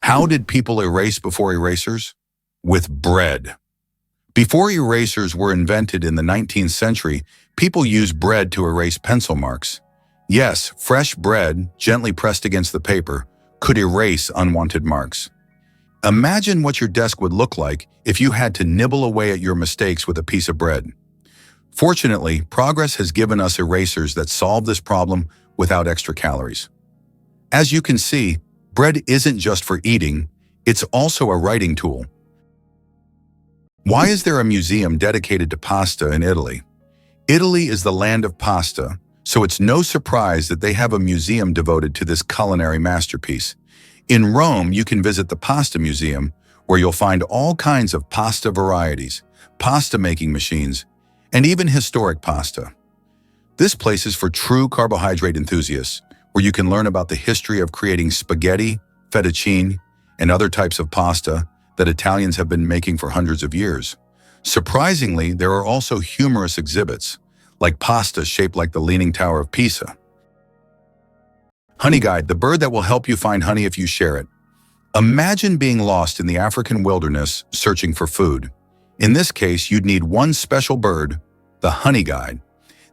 How did people erase before erasers? With bread. Before erasers were invented in the 19th century, people used bread to erase pencil marks. Yes, fresh bread, gently pressed against the paper, could erase unwanted marks. Imagine what your desk would look like if you had to nibble away at your mistakes with a piece of bread. Fortunately, progress has given us erasers that solve this problem without extra calories. As you can see, bread isn't just for eating, it's also a writing tool. Why is there a museum dedicated to pasta in Italy? Italy is the land of pasta, so it's no surprise that they have a museum devoted to this culinary masterpiece. In Rome, you can visit the Pasta Museum, where you'll find all kinds of pasta varieties, pasta-making machines, and even historic pasta. This place is for true carbohydrate enthusiasts, where you can learn about the history of creating spaghetti, fettuccine, and other types of pasta that Italians have been making for hundreds of years. Surprisingly, there are also humorous exhibits, like pasta shaped like the Leaning Tower of Pisa. Honey Guide, the bird that will help you find honey if you share it. Imagine being lost in the African wilderness searching for food. In this case, you'd need one special bird, the honey guide.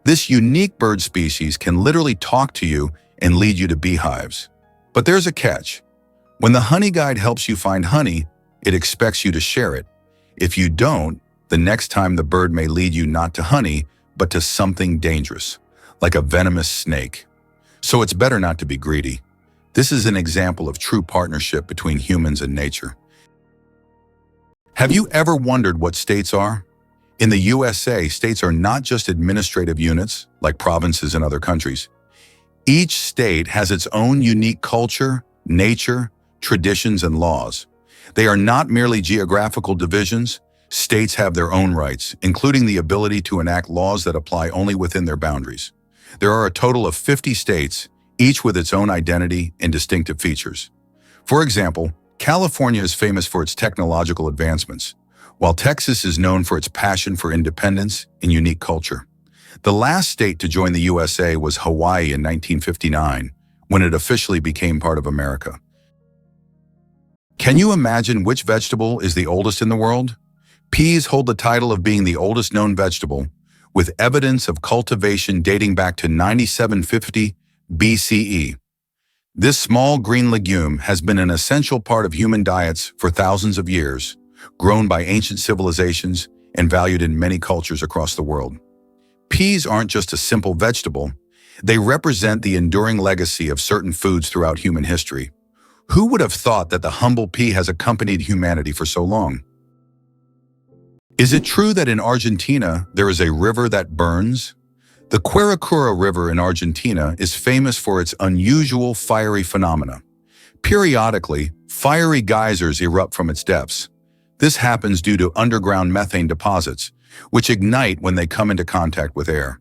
This unique bird species can literally talk to you and lead you to beehives. But there's a catch. When the honey guide helps you find honey, it expects you to share it. If you don't, the next time the bird may lead you not to honey, but to something dangerous, like a venomous snake. So it's better not to be greedy. This is an example of true partnership between humans and nature. Have you ever wondered what states are? In the USA, states are not just administrative units, like provinces in other countries. Each state has its own unique culture, nature, traditions, and laws. They are not merely geographical divisions. States have their own rights, including the ability to enact laws that apply only within their boundaries. There are a total of 50 states, each with its own identity and distinctive features. For example, California is famous for its technological advancements, while Texas is known for its passion for independence and unique culture. The last state to join the USA was Hawaii in 1959, when it officially became part of America. Can you imagine which vegetable is the oldest in the world? Peas hold the title of being the oldest known vegetable, with evidence of cultivation dating back to 9750 BCE. This small green legume has been an essential part of human diets for thousands of years, grown by ancient civilizations and valued in many cultures across the world. Peas aren't just a simple vegetable, they represent the enduring legacy of certain foods throughout human history. Who would have thought that the humble pea has accompanied humanity for so long? Is it true that in Argentina there is a river that burns? The Quirecura River in Argentina is famous for its unusual fiery phenomena. Periodically, fiery geysers erupt from its depths. This happens due to underground methane deposits, which ignite when they come into contact with air.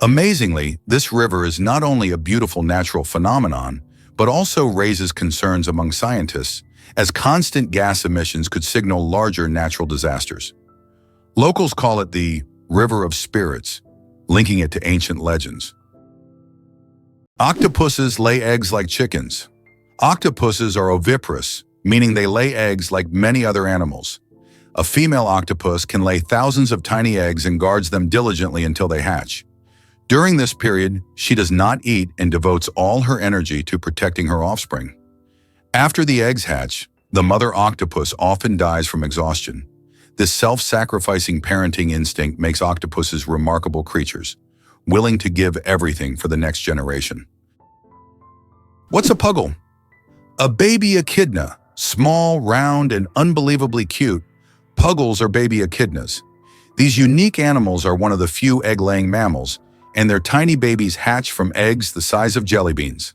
Amazingly, this river is not only a beautiful natural phenomenon, but also raises concerns among scientists, as constant gas emissions could signal larger natural disasters. Locals call it the River of Spirits, linking it to ancient legends. Octopuses lay eggs like chickens. Octopuses are oviparous, meaning they lay eggs like many other animals. A female octopus can lay thousands of tiny eggs and guards them diligently until they hatch. During this period, she does not eat and devotes all her energy to protecting her offspring. After the eggs hatch, the mother octopus often dies from exhaustion. This self-sacrificing parenting instinct makes octopuses remarkable creatures, willing to give everything for the next generation. What's a puggle? A baby echidna, small, round, and unbelievably cute. Puggles are baby echidnas. These unique animals are one of the few egg-laying mammals, and their tiny babies hatch from eggs the size of jelly beans.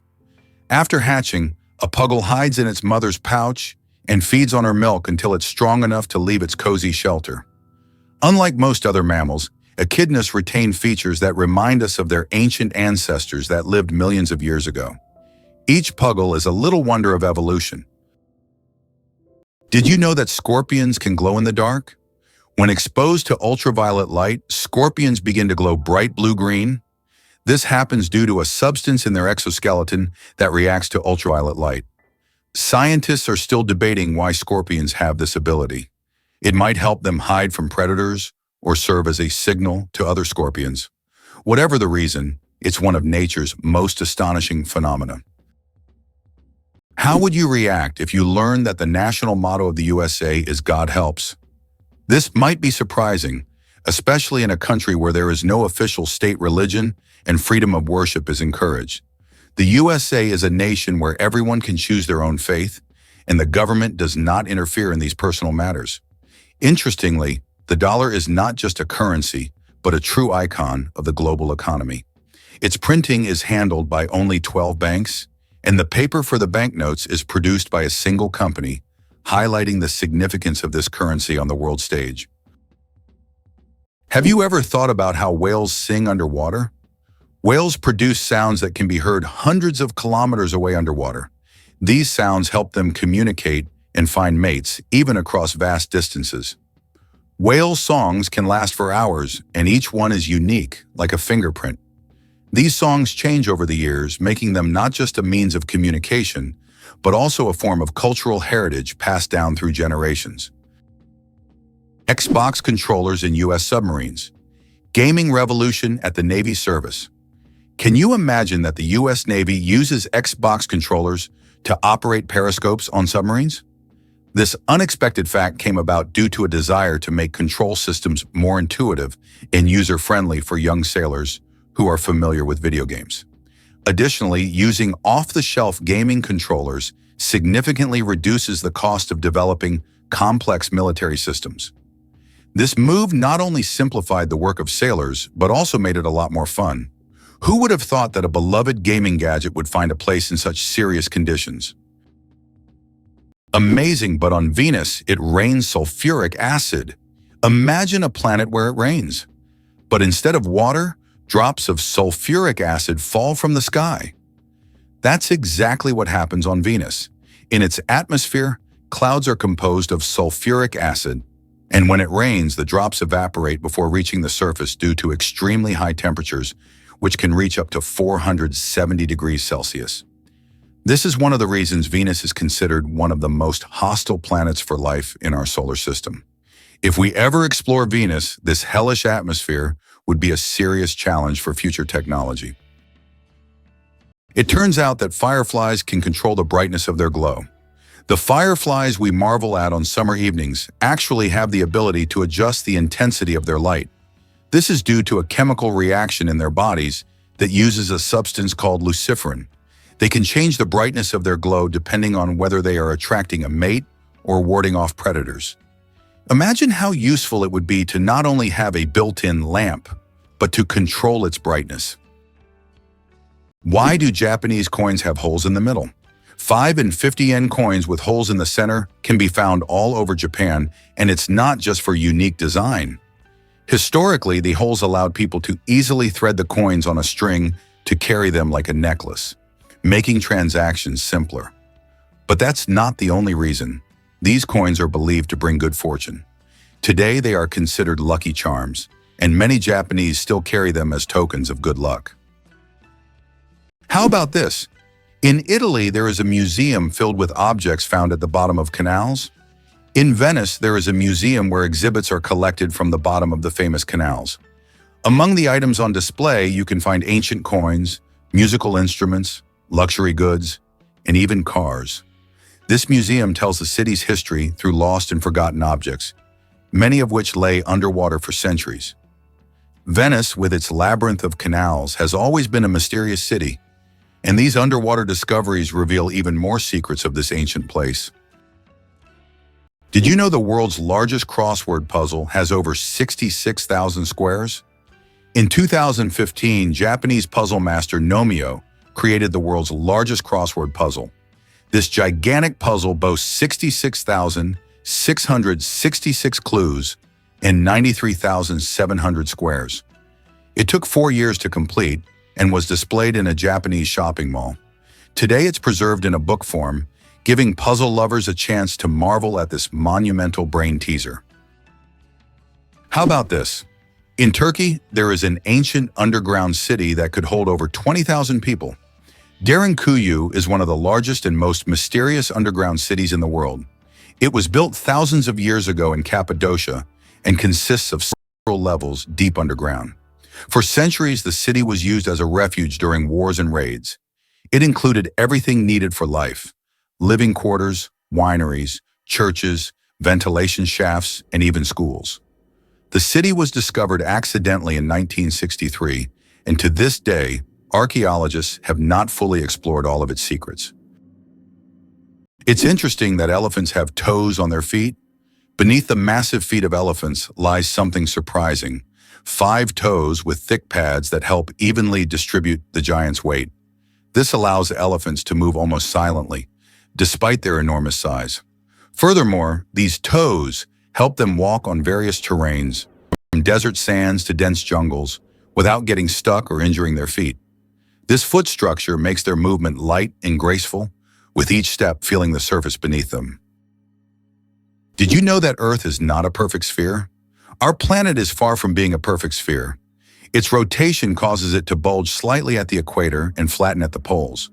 After hatching, a puggle hides in its mother's pouch and feeds on her milk until it's strong enough to leave its cozy shelter. Unlike most other mammals, echidnas retain features that remind us of their ancient ancestors that lived millions of years ago. Each puggle is a little wonder of evolution. Did you know that scorpions can glow in the dark? When exposed to ultraviolet light, scorpions begin to glow bright blue-green. This happens due to a substance in their exoskeleton that reacts to ultraviolet light. Scientists are still debating why scorpions have this ability. It might help them hide from predators or serve as a signal to other scorpions. Whatever the reason, it's one of nature's most astonishing phenomena. How would you react if you learned that the national motto of the USA is God helps? This might be surprising, especially in a country where there is no official state religion and freedom of worship is encouraged. The USA is a nation where everyone can choose their own faith, and the government does not interfere in these personal matters. Interestingly, the dollar is not just a currency, but a true icon of the global economy. Its printing is handled by only 12 banks, and the paper for the banknotes is produced by a single company, highlighting the significance of this currency on the world stage. Have you ever thought about how whales sing underwater? Whales produce sounds that can be heard hundreds of kilometers away underwater. These sounds help them communicate and find mates, even across vast distances. Whale songs can last for hours, and each one is unique, like a fingerprint. These songs change over the years, making them not just a means of communication, but also a form of cultural heritage passed down through generations. Xbox controllers in U.S. submarines. Gaming revolution at the Navy service. Can you imagine that the U.S. Navy uses Xbox controllers to operate periscopes on submarines? This unexpected fact came about due to a desire to make control systems more intuitive and user-friendly for young sailors who are familiar with video games. Additionally, using off-the-shelf gaming controllers significantly reduces the cost of developing complex military systems. This move not only simplified the work of sailors, but also made it a lot more fun. Who would have thought that a beloved gaming gadget would find a place in such serious conditions? Amazing, but on Venus, it rains sulfuric acid. Imagine a planet where it rains. But instead of water, drops of sulfuric acid fall from the sky. That's exactly what happens on Venus. In its atmosphere, clouds are composed of sulfuric acid, and when it rains, the drops evaporate before reaching the surface due to extremely high temperatures, which can reach up to 470 degrees Celsius. This is one of the reasons Venus is considered one of the most hostile planets for life in our solar system. If we ever explore Venus, this hellish atmosphere would be a serious challenge for future technology. It turns out that fireflies can control the brightness of their glow. The fireflies we marvel at on summer evenings actually have the ability to adjust the intensity of their light. This is due to a chemical reaction in their bodies that uses a substance called luciferin. They can change the brightness of their glow depending on whether they are attracting a mate or warding off predators. Imagine how useful it would be to not only have a built-in lamp, but to control its brightness. Why do Japanese coins have holes in the middle? 5 and 50 yen coins with holes in the center can be found all over Japan, and it's not just for unique design. Historically, the holes allowed people to easily thread the coins on a string to carry them like a necklace, making transactions simpler. But that's not the only reason. These coins are believed to bring good fortune. Today, they are considered lucky charms, and many Japanese still carry them as tokens of good luck. How about this? In Italy, there is a museum filled with objects found at the bottom of canals. In Venice, there is a museum where exhibits are collected from the bottom of the famous canals. Among the items on display, you can find ancient coins, musical instruments, luxury goods, and even cars. This museum tells the city's history through lost and forgotten objects, many of which lay underwater for centuries. Venice, with its labyrinth of canals, has always been a mysterious city, and these underwater discoveries reveal even more secrets of this ancient place. Did you know the world's largest crossword puzzle has over 66,000 squares? In 2015, Japanese puzzle master Nomio created the world's largest crossword puzzle. This gigantic puzzle boasts 66,666 clues and 93,700 squares. It took 4 years to complete and was displayed in a Japanese shopping mall. Today it's preserved in a book form, giving puzzle lovers a chance to marvel at this monumental brain teaser. How about this? In Turkey, there is an ancient underground city that could hold over 20,000 people. Derinkuyu is one of the largest and most mysterious underground cities in the world. It was built thousands of years ago in Cappadocia and consists of several levels deep underground. For centuries, the city was used as a refuge during wars and raids. It included everything needed for life: living quarters, wineries, churches, ventilation shafts, and even schools. The city was discovered accidentally in 1963, and to this day, archaeologists have not fully explored all of its secrets. It's interesting that elephants have toes on their feet. Beneath the massive feet of elephants lies something surprising: 5 toes with thick pads that help evenly distribute the giant's weight. This allows elephants to move almost silently, despite their enormous size. Furthermore, these toes help them walk on various terrains, from desert sands to dense jungles, without getting stuck or injuring their feet. This foot structure makes their movement light and graceful, with each step feeling the surface beneath them. Did you know that Earth is not a perfect sphere? Our planet is far from being a perfect sphere. Its rotation causes it to bulge slightly at the equator and flatten at the poles.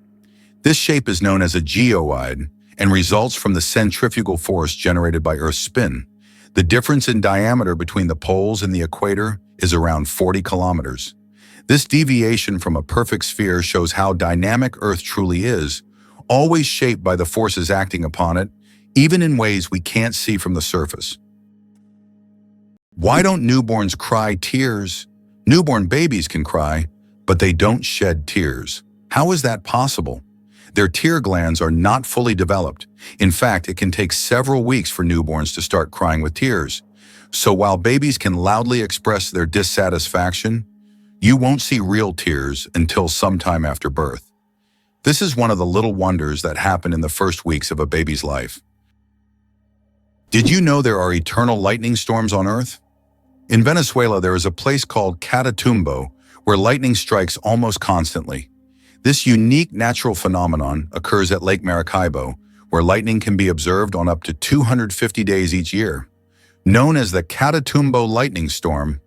This shape is known as a geoid and results from the centrifugal force generated by Earth's spin. The difference in diameter between the poles and the equator is around 40 kilometers. This deviation from a perfect sphere shows how dynamic Earth truly is, always shaped by the forces acting upon it, even in ways we can't see from the surface. Why don't newborns cry tears? Newborn babies can cry, but they don't shed tears. How is that possible? Their tear glands are not fully developed. In fact, it can take several weeks for newborns to start crying with tears. So while babies can loudly express their dissatisfaction, you won't see real tears until sometime after birth. This is one of the little wonders that happen in the first weeks of a baby's life. Did you know there are eternal lightning storms on Earth? In Venezuela, there is a place called Catatumbo where lightning strikes almost constantly. This unique natural phenomenon occurs at Lake Maracaibo, where lightning can be observed on up to 250 days each year. Known as the Catatumbo lightning storm,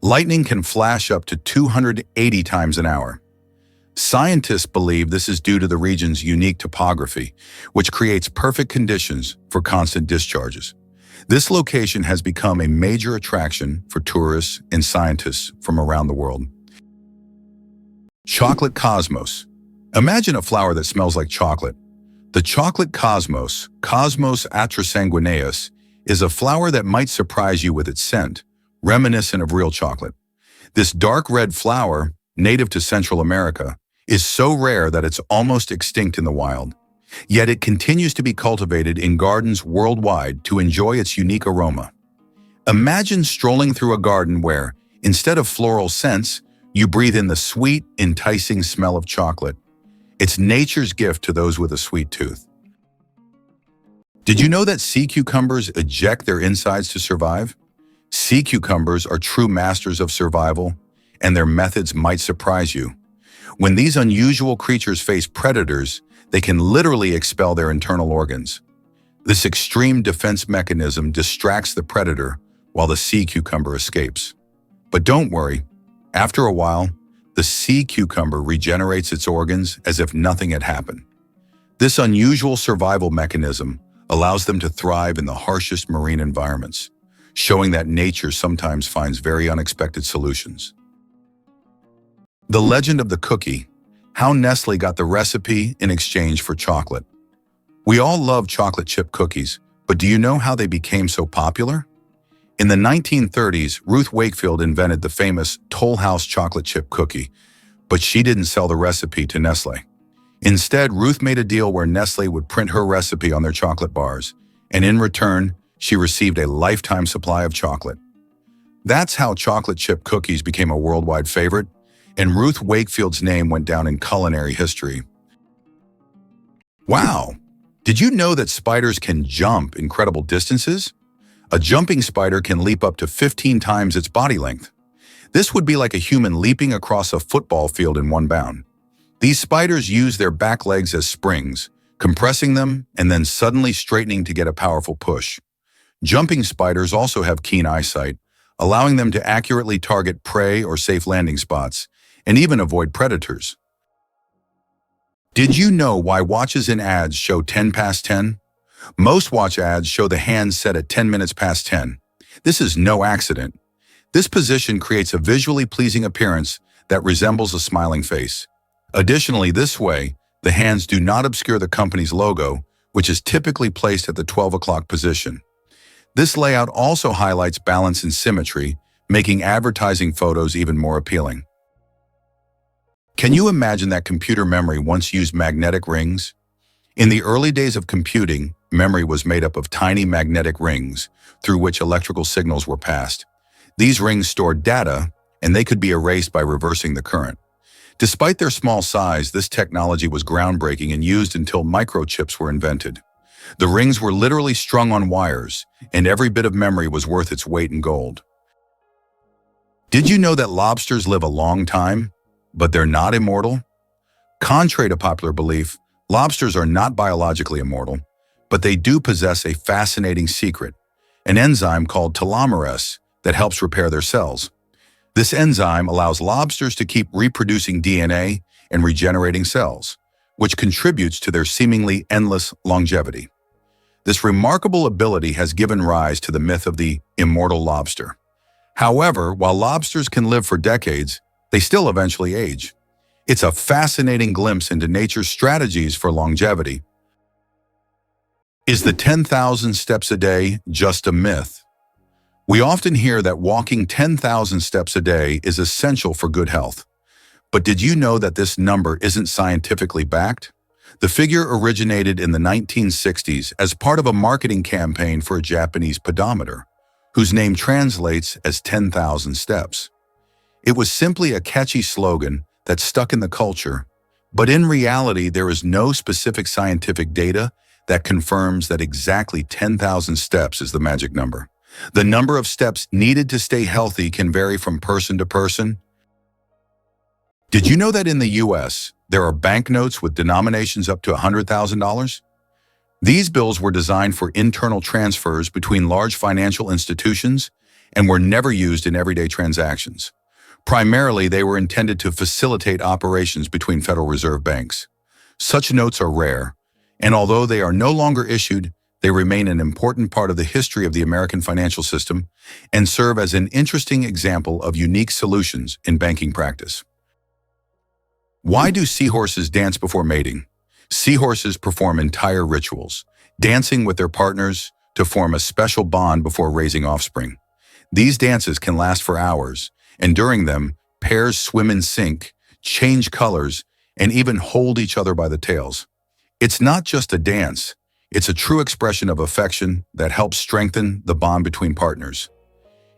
lightning can flash up to 280 times an hour. Scientists believe this is due to the region's unique topography, which creates perfect conditions for constant discharges. This location has become a major attraction for tourists and scientists from around the world. Chocolate cosmos. Imagine a flower that smells like chocolate. The chocolate cosmos, Cosmos atrasanguineus, is a flower that might surprise you with its scent, reminiscent of real chocolate. This dark red flower, native to Central America, is so rare that it's almost extinct in the wild. Yet it continues to be cultivated in gardens worldwide to enjoy its unique aroma. Imagine strolling through a garden where, instead of floral scents, you breathe in the sweet, enticing smell of chocolate. It's nature's gift to those with a sweet tooth. Did you know that sea cucumbers eject their insides to survive? Sea cucumbers are true masters of survival, and their methods might surprise you. When these unusual creatures face predators, they can literally expel their internal organs. This extreme defense mechanism distracts the predator while the sea cucumber escapes. But don't worry, after a while, the sea cucumber regenerates its organs as if nothing had happened. This unusual survival mechanism allows them to thrive in the harshest marine environments, showing that nature sometimes finds very unexpected solutions. The legend of the cookie, how Nestle got the recipe in exchange for chocolate. We all love chocolate chip cookies, but do you know how they became so popular? In the 1930s, Ruth Wakefield invented the famous Toll House chocolate chip cookie, but she didn't sell the recipe to Nestle. Instead, Ruth made a deal where Nestle would print her recipe on their chocolate bars, and in return, she received a lifetime supply of chocolate. That's how chocolate chip cookies became a worldwide favorite, and Ruth Wakefield's name went down in culinary history. Wow! Did you know that spiders can jump incredible distances? A jumping spider can leap up to 15 times its body length. This would be like a human leaping across a football field in one bound. These spiders use their back legs as springs, compressing them and then suddenly straightening to get a powerful push. Jumping spiders also have keen eyesight, allowing them to accurately target prey or safe landing spots, and even avoid predators. Did you know why watches in ads show 10 past 10? Most watch ads show the hands set at 10 minutes past 10. This is no accident. This position creates a visually pleasing appearance that resembles a smiling face. Additionally, this way, the hands do not obscure the company's logo, which is typically placed at the 12 o'clock position. This layout also highlights balance and symmetry, making advertising photos even more appealing. Can you imagine that computer memory once used magnetic rings? In the early days of computing, memory was made up of tiny magnetic rings through which electrical signals were passed. These rings stored data, and they could be erased by reversing the current. Despite their small size, this technology was groundbreaking and used until microchips were invented. The rings were literally strung on wires, and every bit of memory was worth its weight in gold. Did you know that lobsters live a long time, but they're not immortal? Contrary to popular belief, lobsters are not biologically immortal, but they do possess a fascinating secret, an enzyme called telomerase that helps repair their cells. This enzyme allows lobsters to keep reproducing DNA and regenerating cells, which contributes to their seemingly endless longevity. This remarkable ability has given rise to the myth of the immortal lobster. However, while lobsters can live for decades, they still eventually age. It's a fascinating glimpse into nature's strategies for longevity. Is the 10,000 steps a day just a myth? We often hear that walking 10,000 steps a day is essential for good health. But did you know that this number isn't scientifically backed? The figure originated in the 1960s as part of a marketing campaign for a Japanese pedometer, whose name translates as 10,000 steps. It was simply a catchy slogan that stuck in the culture, but in reality there is no specific scientific data that confirms that exactly 10,000 steps is the magic number. The number of steps needed to stay healthy can vary from person to person. Did you know that in the US, there are banknotes with denominations up to $100,000? These bills were designed for internal transfers between large financial institutions and were never used in everyday transactions. Primarily, they were intended to facilitate operations between Federal Reserve banks. Such notes are rare, and although they are no longer issued, they remain an important part of the history of the American financial system and serve as an interesting example of unique solutions in banking practice. Why do seahorses dance before mating? Seahorses perform entire rituals, dancing with their partners to form a special bond before raising offspring. These dances can last for hours, and during them, pairs swim in sync, change colors, and even hold each other by the tails. It's not just a dance. It's a true expression of affection that helps strengthen the bond between partners.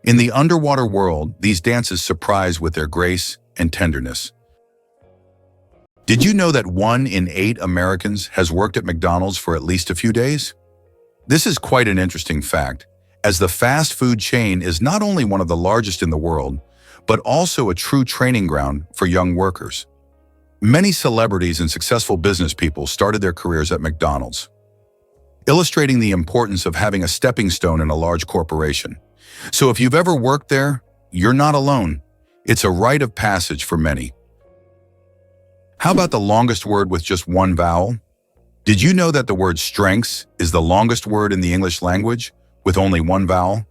In the underwater world, these dances surprise with their grace and tenderness. Did you know that 1 in 8 Americans has worked at McDonald's for at least a few days? This is quite an interesting fact, as the fast food chain is not only one of the largest in the world, but also a true training ground for young workers. Many celebrities and successful business people started their careers at McDonald's, illustrating the importance of having a stepping stone in a large corporation. So if you've ever worked there, you're not alone. It's a rite of passage for many. How about the longest word with just one vowel? Did you know that the word strengths is the longest word in the English language with only one vowel?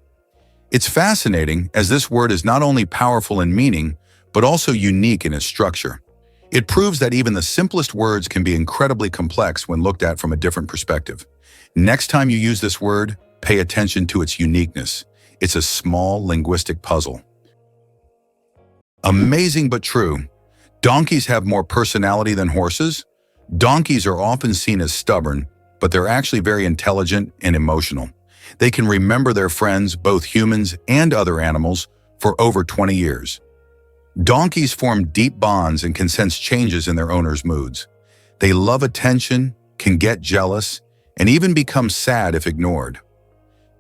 It's fascinating as this word is not only powerful in meaning, but also unique in its structure. It proves that even the simplest words can be incredibly complex when looked at from a different perspective. Next time you use this word, pay attention to its uniqueness. It's a small linguistic puzzle. Amazing but true. Donkeys have more personality than horses. Donkeys are often seen as stubborn, but they're actually very intelligent and emotional. They can remember their friends, both humans and other animals, for over 20 years. Donkeys form deep bonds and can sense changes in their owners' moods. They love attention, can get jealous, and even become sad if ignored.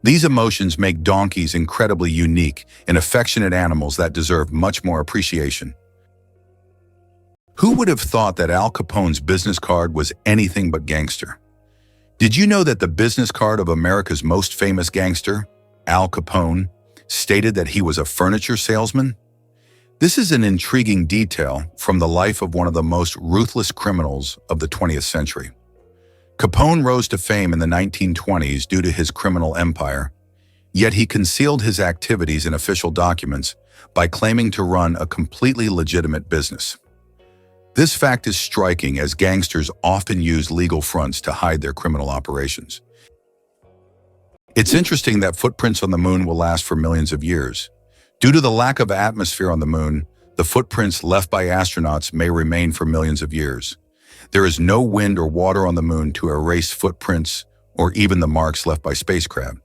These emotions make donkeys incredibly unique and affectionate animals that deserve much more appreciation. Who would have thought that Al Capone's business card was anything but gangster? Did you know that the business card of America's most famous gangster, Al Capone, stated that he was a furniture salesman? This is an intriguing detail from the life of one of the most ruthless criminals of the 20th century. Capone rose to fame in the 1920s due to his criminal empire, yet he concealed his activities in official documents by claiming to run a completely legitimate business. This fact is striking as gangsters often use legal fronts to hide their criminal operations. It's interesting that footprints on the moon will last for millions of years. Due to the lack of atmosphere on the moon, the footprints left by astronauts may remain for millions of years. There is no wind or water on the moon to erase footprints or even the marks left by spacecraft.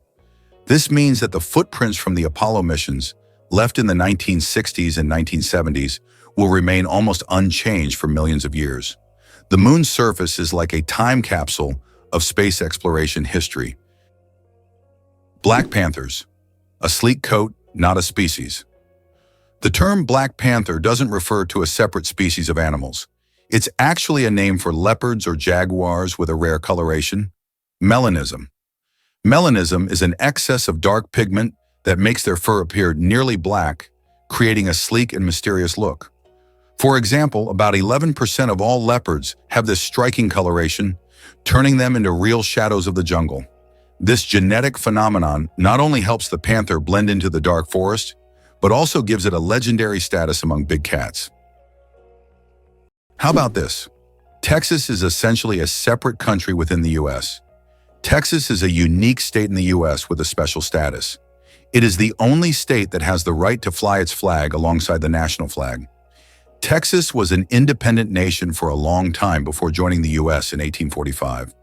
This means that the footprints from the Apollo missions, left in the 1960s and 1970s, will remain almost unchanged for millions of years. The moon's surface is like a time capsule of space exploration history. Black panthers, a sleek coat, not a species. The term black panther doesn't refer to a separate species of animals. It's actually a name for leopards or jaguars with a rare coloration. Melanism. Melanism is an excess of dark pigment that makes their fur appear nearly black, creating a sleek and mysterious look. For example, about 11% of all leopards have this striking coloration, turning them into real shadows of the jungle. This genetic phenomenon not only helps the panther blend into the dark forest, but also gives it a legendary status among big cats. How about this? Texas is essentially a separate country within the U.S. Texas is a unique state in the U.S. with a special status. It is the only state that has the right to fly its flag alongside the national flag. Texas was an independent nation for a long time before joining the U.S. in 1845.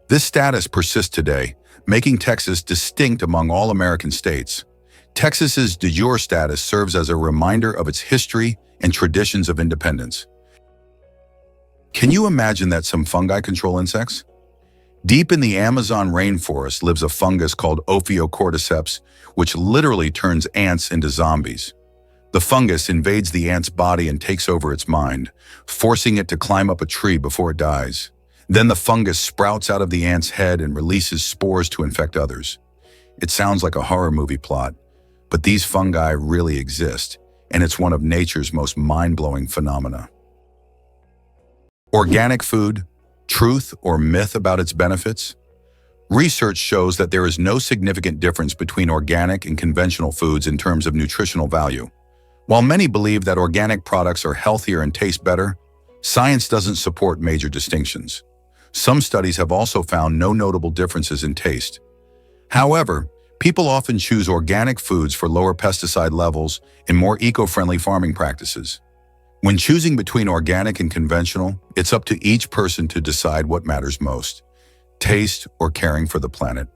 This status persists today, making Texas distinct among all American states. Texas's de jure status serves as a reminder of its history and traditions of independence. Can you imagine that some fungi control insects? Deep in the Amazon rainforest lives a fungus called Ophiocordyceps, which literally turns ants into zombies. The fungus invades the ant's body and takes over its mind, forcing it to climb up a tree before it dies. Then the fungus sprouts out of the ant's head and releases spores to infect others. It sounds like a horror movie plot, but these fungi really exist, and it's one of nature's most mind-blowing phenomena. Organic food, truth or myth about its benefits? Research shows that there is no significant difference between organic and conventional foods in terms of nutritional value. While many believe that organic products are healthier and taste better, science doesn't support major distinctions. Some studies have also found no notable differences in taste. However, people often choose organic foods for lower pesticide levels and more eco-friendly farming practices. When choosing between organic and conventional, it's up to each person to decide what matters most: taste or caring for the planet.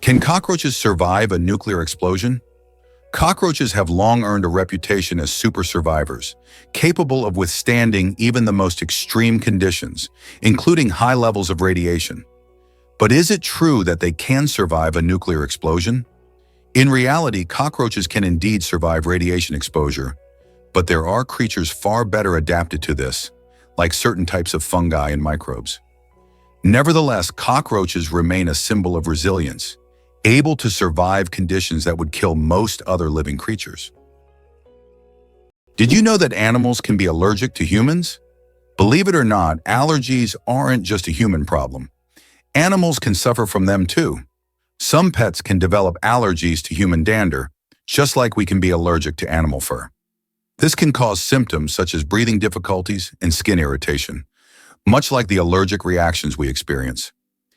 Can cockroaches survive a nuclear explosion? Cockroaches have long earned a reputation as super survivors, capable of withstanding even the most extreme conditions, including high levels of radiation. But is it true that they can survive a nuclear explosion? In reality, cockroaches can indeed survive radiation exposure, but there are creatures far better adapted to this, like certain types of fungi and microbes. Nevertheless, cockroaches remain a symbol of resilience, able to survive conditions that would kill most other living creatures. Did you know that animals can be allergic to humans? Believe it or not, allergies aren't just a human problem. Animals can suffer from them too. Some pets can develop allergies to human dander, just like we can be allergic to animal fur. This can cause symptoms such as breathing difficulties and skin irritation, much like the allergic reactions we experience.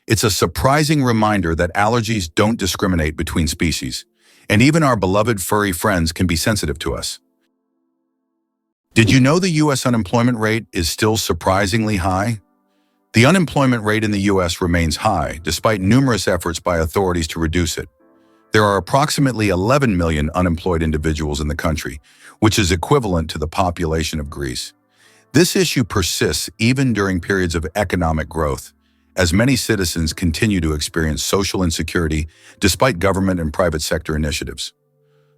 It's a surprising reminder that allergies don't discriminate between species, and even our beloved furry friends can be sensitive to us. Did you know the U.S. unemployment rate is still surprisingly high? The unemployment rate in the U.S. remains high, despite numerous efforts by authorities to reduce it. There are approximately 11 million unemployed individuals in the country, which is equivalent to the population of Greece. This issue persists even during periods of economic growth, as many citizens continue to experience social insecurity despite government and private sector initiatives.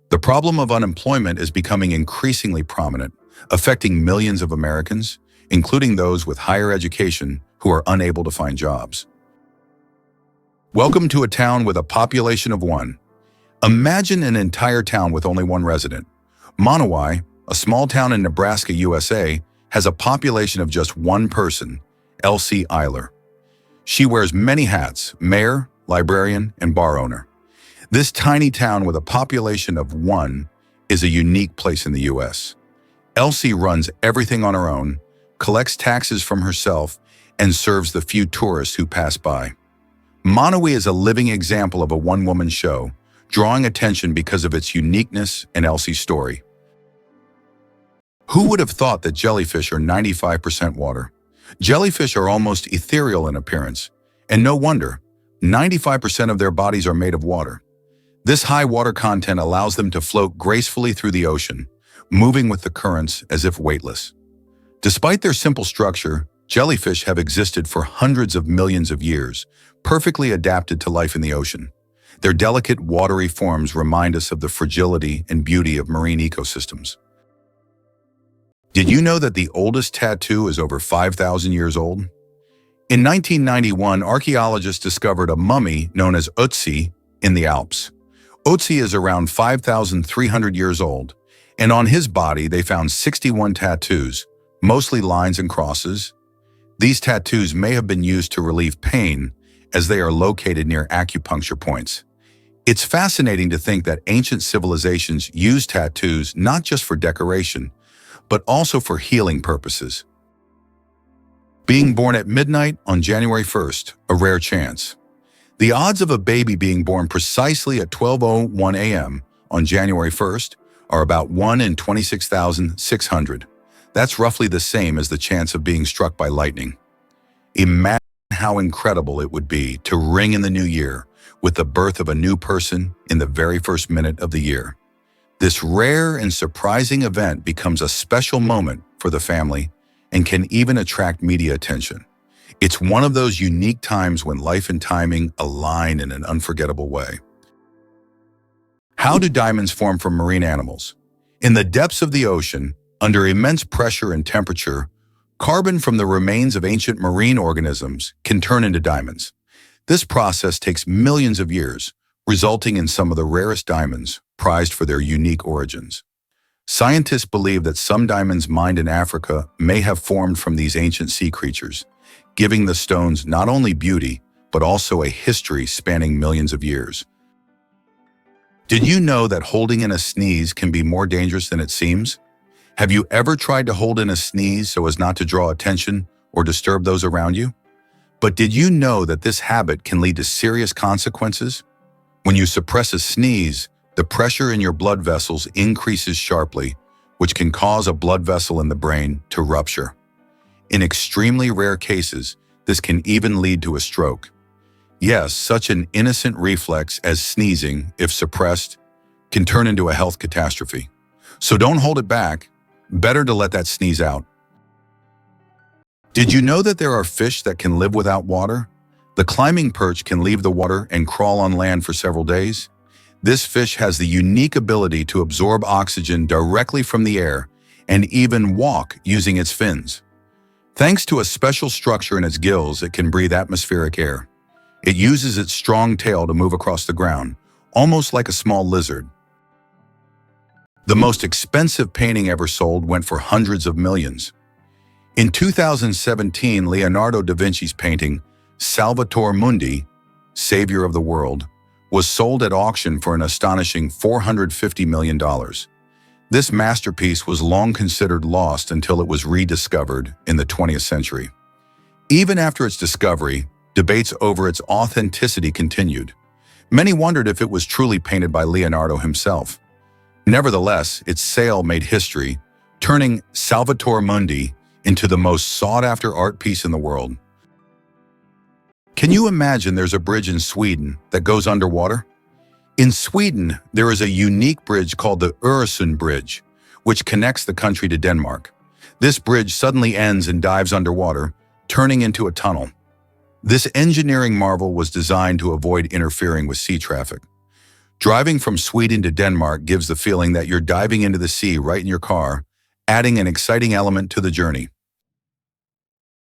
The problem of unemployment is becoming increasingly prominent, affecting millions of Americans, including those with higher education who are unable to find jobs. Welcome to a town with a population of 1. Imagine an entire town with only 1 resident. Monowai, a small town in Nebraska, USA, has a population of just one person, Elsie Eiler. She wears many hats: mayor, librarian, and bar owner. This tiny town with a population of one is a unique place in the U.S. Elsie runs everything on her own, collects taxes from herself, and serves the few tourists who pass by. Monowai is a living example of a one-woman show, drawing attention because of its uniqueness and Elsie's story. Who would have thought that jellyfish are 95% water? Jellyfish are almost ethereal in appearance, and no wonder, 95% of their bodies are made of water. This high water content allows them to float gracefully through the ocean, moving with the currents as if weightless. Despite their simple structure, jellyfish have existed for hundreds of millions of years, perfectly adapted to life in the ocean. Their delicate, watery forms remind us of the fragility and beauty of marine ecosystems. Did you know that the oldest tattoo is over 5,000 years old? In 1991, archaeologists discovered a mummy known as Ötzi in the Alps. Ötzi is around 5,300 years old, and on his body they found 61 tattoos, mostly lines and crosses. These tattoos may have been used to relieve pain, as they are located near acupuncture points. It's fascinating to think that ancient civilizations used tattoos not just for decoration, but also for healing purposes. Being born at midnight on January 1st, a rare chance. The odds of a baby being born precisely at 12:01 a.m. on January 1st are about 1 in 26,600. That's roughly the same as the chance of being struck by lightning. Imagine how incredible it would be to ring in the new year with the birth of a new person in the very first minute of the year. This rare and surprising event becomes a special moment for the family and can even attract media attention. It's one of those unique times when life and timing align in an unforgettable way. How do diamonds form from marine animals? In the depths of the ocean, under immense pressure and temperature, carbon from the remains of ancient marine organisms can turn into diamonds. This process takes millions of years, resulting in some of the rarest diamonds, prized for their unique origins. Scientists believe that some diamonds mined in Africa may have formed from these ancient sea creatures, giving the stones not only beauty, but also a history spanning millions of years. Did you know that holding in a sneeze can be more dangerous than it seems? Have you ever tried to hold in a sneeze so as not to draw attention or disturb those around you? But did you know that this habit can lead to serious consequences? When you suppress a sneeze, the pressure in your blood vessels increases sharply, which can cause a blood vessel in the brain to rupture. In extremely rare cases, this can even lead to a stroke. Yes, such an innocent reflex as sneezing, if suppressed, can turn into a health catastrophe. So don't hold it back. Better to let that sneeze out. Did you know that there are fish that can live without water? The climbing perch can leave the water and crawl on land for several days. This fish has the unique ability to absorb oxygen directly from the air and even walk using its fins. Thanks to a special structure in its gills, it can breathe atmospheric air. It uses its strong tail to move across the ground, almost like a small lizard. The most expensive painting ever sold went for hundreds of millions. In 2017, Leonardo da Vinci's painting, Salvator Mundi, Savior of the World, was sold at auction for an astonishing $450 million. This masterpiece was long considered lost until it was rediscovered in the 20th century. Even after its discovery, debates over its authenticity continued. Many wondered if it was truly painted by Leonardo himself. Nevertheless, its sale made history, turning Salvator Mundi into the most sought-after art piece in the world. Can you imagine there's a bridge in Sweden that goes underwater? In Sweden, there is a unique bridge called the Öresund Bridge, which connects the country to Denmark. This bridge suddenly ends and dives underwater, turning into a tunnel. This engineering marvel was designed to avoid interfering with sea traffic. Driving from Sweden to Denmark gives the feeling that you're diving into the sea right in your car, adding an exciting element to the journey.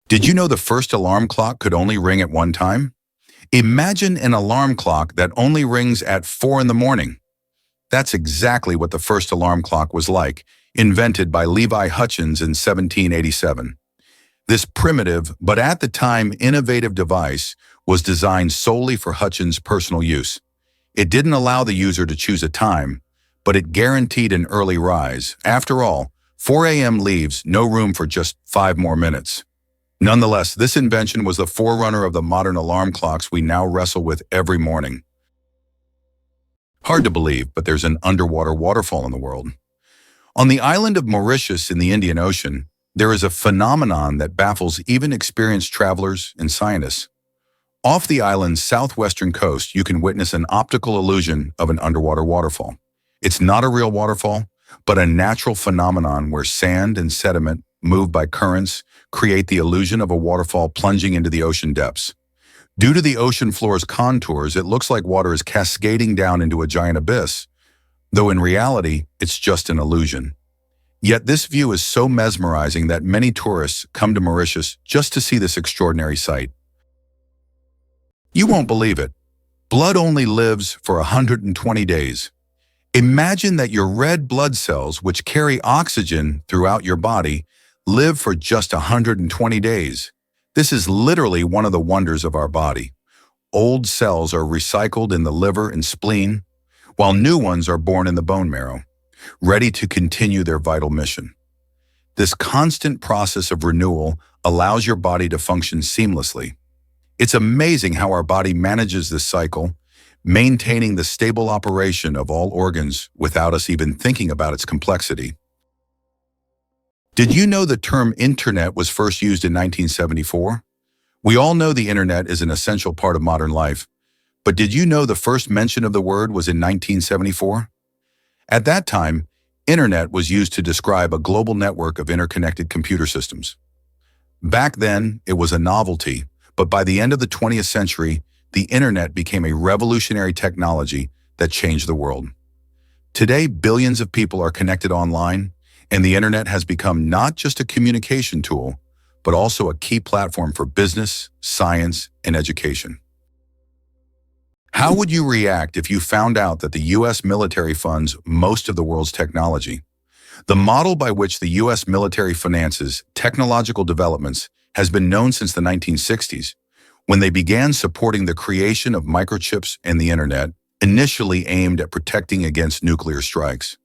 Did you know the first alarm clock could only ring at one time? Imagine an alarm clock that only rings at 4 in the morning. That's exactly what the first alarm clock was like, invented by Levi Hutchins in 1787. This primitive, but at the time innovative device was designed solely for Hutchins' personal use. It didn't allow the user to choose a time, but it guaranteed an early rise. After all, 4 a.m. leaves no room for just 5 more minutes. Nonetheless, this invention was the forerunner of the modern alarm clocks we now wrestle with every morning. Hard to believe, but there's an underwater waterfall in the world. On the island of Mauritius in the Indian Ocean, there is a phenomenon that baffles even experienced travelers and scientists. Off the island's southwestern coast, you can witness an optical illusion of an underwater waterfall. It's not a real waterfall, but a natural phenomenon where sand and sediment, moved by currents, create the illusion of a waterfall plunging into the ocean depths. Due to the ocean floor's contours, it looks like water is cascading down into a giant abyss, though in reality, it's just an illusion. Yet this view is so mesmerizing that many tourists come to Mauritius just to see this extraordinary sight. You won't believe it. Blood only lives for 120 days. Imagine that your red blood cells, which carry oxygen throughout your body, live for just 120 days. This is literally one of the wonders of our body. Old cells are recycled in the liver and spleen, while new ones are born in the bone marrow, ready to continue their vital mission. This constant process of renewal allows your body to function seamlessly. It's amazing how our body manages this cycle, maintaining the stable operation of all organs without us even thinking about its complexity. Did you know the term internet was first used in 1974? We all know the internet is an essential part of modern life, but did you know the first mention of the word was in 1974? At that time, internet was used to describe a global network of interconnected computer systems. Back then, it was a novelty, but by the end of the 20th century, the internet became a revolutionary technology that changed the world. Today, billions of people are connected online, and the internet has become not just a communication tool, but also a key platform for business, science, and education. How would you react if you found out that the U.S. military funds most of the world's technology? The model by which the U.S. military finances technological developments has been known since the 1960s, when they began supporting the creation of microchips and the internet, initially aimed at protecting against nuclear strikes.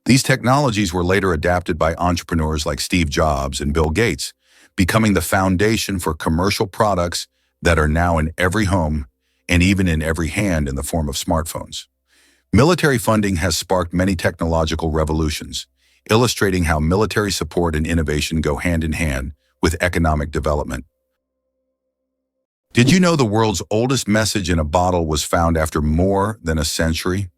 These technologies were later adapted by entrepreneurs like Steve Jobs and Bill Gates, becoming the foundation for commercial products that are now in every home and even in every hand in the form of smartphones. Military funding has sparked many technological revolutions, illustrating how military support and innovation go hand in hand with economic development. Did you know the world's oldest message in a bottle was found after more than a century?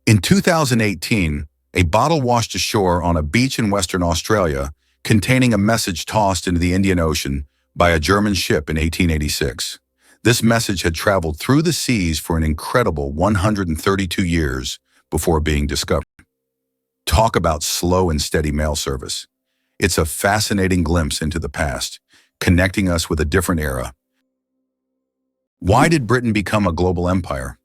In 2018, a bottle washed ashore on a beach in Western Australia containing a message tossed into the Indian Ocean by a German ship in 1886. This message had traveled through the seas for an incredible 132 years before being discovered. Talk about slow and steady mail service. It's a fascinating glimpse into the past, connecting us with a different era. Why did Britain become a global empire?